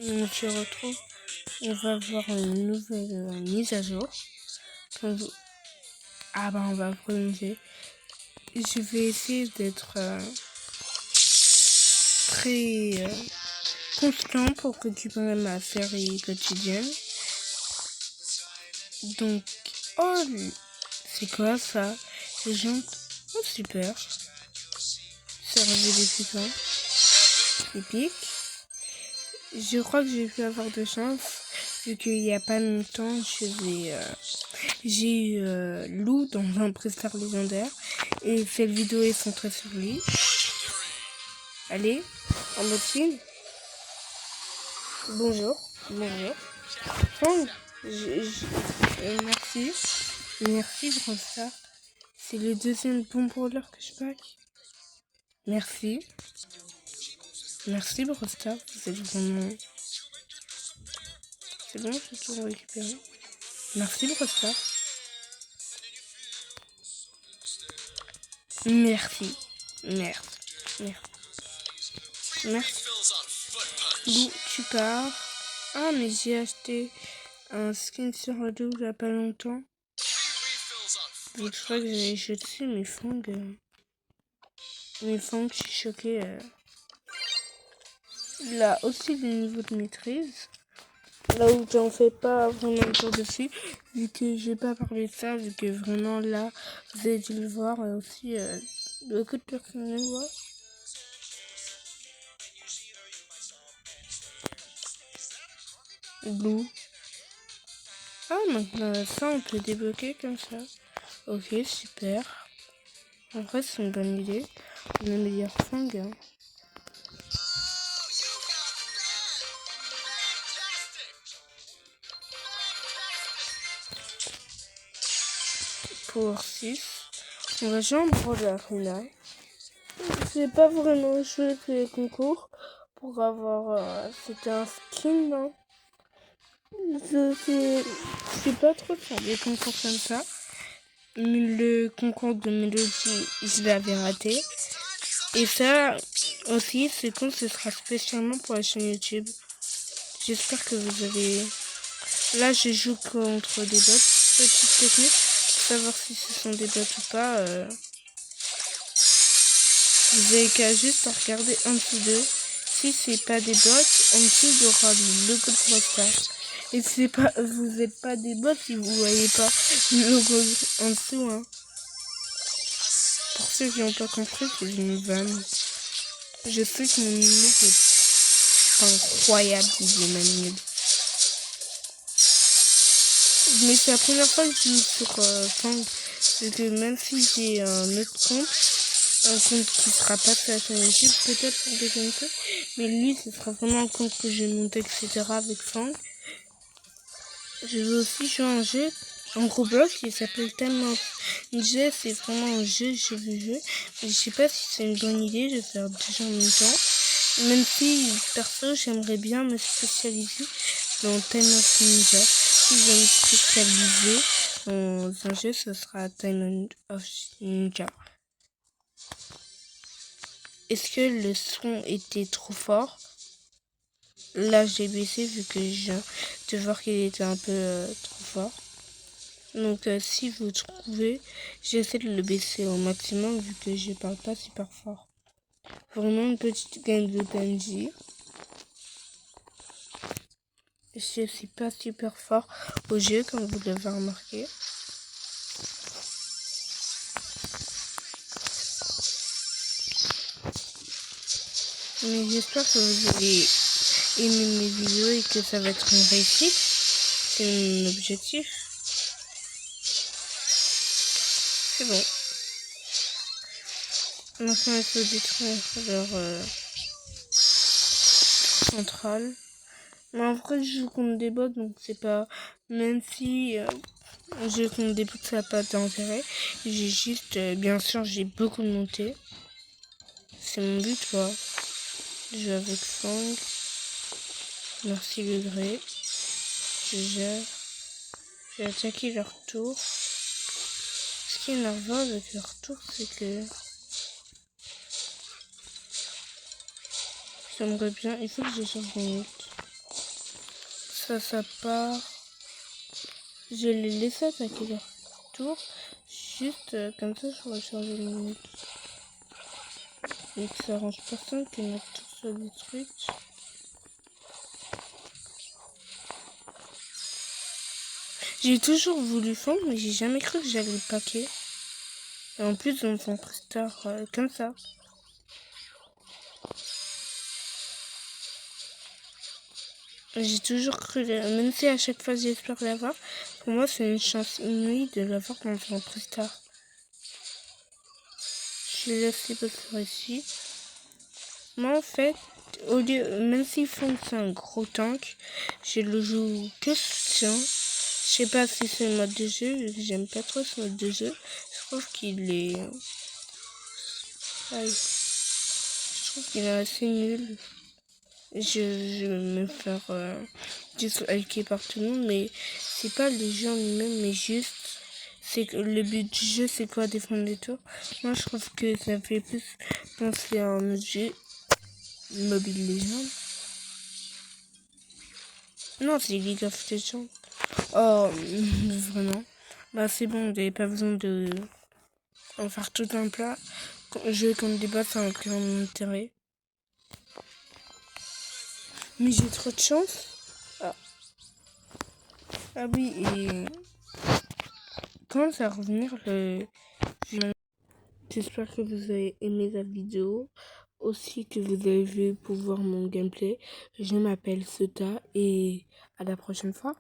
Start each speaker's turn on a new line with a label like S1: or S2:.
S1: on se retrouve. On va voir une nouvelle mise à jour. Ah bah on va prolonger. Je vais essayer d'être très constant pour récupérer ma série quotidienne. Donc, oh, c'est quoi ça? Les gens, oh super. C'est relevé des putains. Épique. Je crois que j'ai pu avoir de chance, vu qu'il n'y a pas longtemps, j'ai eu Lou dans un prestar légendaire, et cette vidéo est centrée sur lui. Allez, unboxing. Bonjour. Fang, merci. Merci, Branstar. C'est le deuxième bon brawler que je pack. Merci. Merci, Branstar. Vous êtes vraiment... C'est bon, j'ai tout récupéré. Merci, Branstar. Merci. Lou, tu pars. Ah, mais j'ai acheté un skin sur Lou il n'y a pas longtemps. Donc, je crois que j'avais jeté mes fangs. Je suis choquée. Il a aussi des niveaux de maîtrise. Là où j'en fais pas vraiment le tour dessus, vu que j'ai pas parlé de ça, vu que vraiment là, vous avez dû le voir, aussi beaucoup de personnes le voient. Blue. Ah, maintenant ça on peut débloquer comme ça. Ok, super. En vrai, c'est une bonne idée. On a meilleur fang. Hein. Power 6. On va jouer en Brawl Arena. J'ai pas vraiment joué tous les concours pour avoir... C'était un skin, non? Je sais pas trop faire des concours comme ça. Le concours de mélodie, je l'avais raté. Et ça aussi, ce compte, ce sera spécialement pour la chaîne YouTube. J'espère que vous avez... Là, je joue contre des bots. Petite technique pour savoir si ce sont des bots ou pas. Vous avez qu'à juste regarder en dessous d'eux. Si c'est pas des bots, en dessous il y aura le logo de Brawl. Et si pas, vous n'êtes pas des bots si vous voyez pas le logo en dessous. Hein. Pour ceux qui n'ont pas compris, c'est une vanne. Je sais que mon humour est incroyable, il est même nul. Mais c'est la première fois que je joue sur Fang. C'est que même si j'ai un autre compte, un compte qui sera pas sur la chaîne YouTube, peut-être pour des comme ça, mais lui, ce sera vraiment un compte que j'ai monté, etc. avec Fang. Je vais aussi jouer un jeu en Roblox qui s'appelle Time of Ninja. C'est vraiment un jeu, je veux jouer. Mais je sais pas si c'est une bonne idée de faire déjà en même temps. Même si, perso, j'aimerais bien me spécialiser dans Time of Ninja. Si je vais me spécialiser dans un jeu, ce sera Time of Ninja. Est-ce que le son était trop fort? Là, j'ai baissé vu que je viens de voir qu'il était un peu trop fort. Donc, si vous trouvez, j'essaie de le baisser au maximum vu que je parle pas super fort. Vraiment une petite game de PNJ. Je suis pas super fort au jeu, comme vous l'avez remarqué. Mais j'espère que vous allez aimer mes vidéos et que ça va être une réussite. C'est mon objectif. C'est bon. Maintenant, il faut détruire leur centrale. Mais en vrai, je joue contre des bots, donc c'est pas... Même si je joue contre des bots, ça n'a pas d'intérêt. J'ai juste... bien sûr, j'ai beaucoup de montées. C'est mon but, quoi. Je joue avec Fang. Merci le gré. Je gère. J'ai attaqué leur tour. Ce qui est énervant avec leur tour, c'est que... J'aimerais bien... Il faut que je change mon ult. ça part. Je l'ai laissé attaquer leur tour. Juste comme ça, je recharge le minute. Donc ça arrange personne que notre tour soit détruite. J'ai toujours voulu fondre, mais j'ai jamais cru que j'avais le paquet. Et en plus, on s'en prestard comme ça. J'ai toujours cru, même si à chaque fois j'espère l'avoir, pour moi c'est une chance inouïe de l'avoir dans son prestard. Je laisse les bosseurs ici. Moi en fait, au lieu, même s'ils font que c'est un gros tank, je le joue que soutien. Je sais pas si c'est le mode de jeu, j'aime pas trop ce mode de jeu. Je trouve qu'il est... Aïe. Je trouve qu'il est assez nul. Je vais me faire disliker par tout le monde, mais c'est pas le jeu en lui-même, mais juste c'est que le but du jeu c'est quoi, défendre les tours. Moi je trouve que ça fait plus penser à un jeu Mobile Legends. Non, c'est League of Legends. Oh, vraiment. Bah c'est bon, vous n'avez pas besoin de en faire tout un plat. Jouer contre des boss, ça n'a aucun intérêt. Mais j'ai trop de chance. Ah, ah oui, et quand ça va revenir le... J'espère que vous avez aimé la vidéo, aussi que vous avez vu pour voir mon gameplay. Je m'appelle Sota et à la prochaine fois.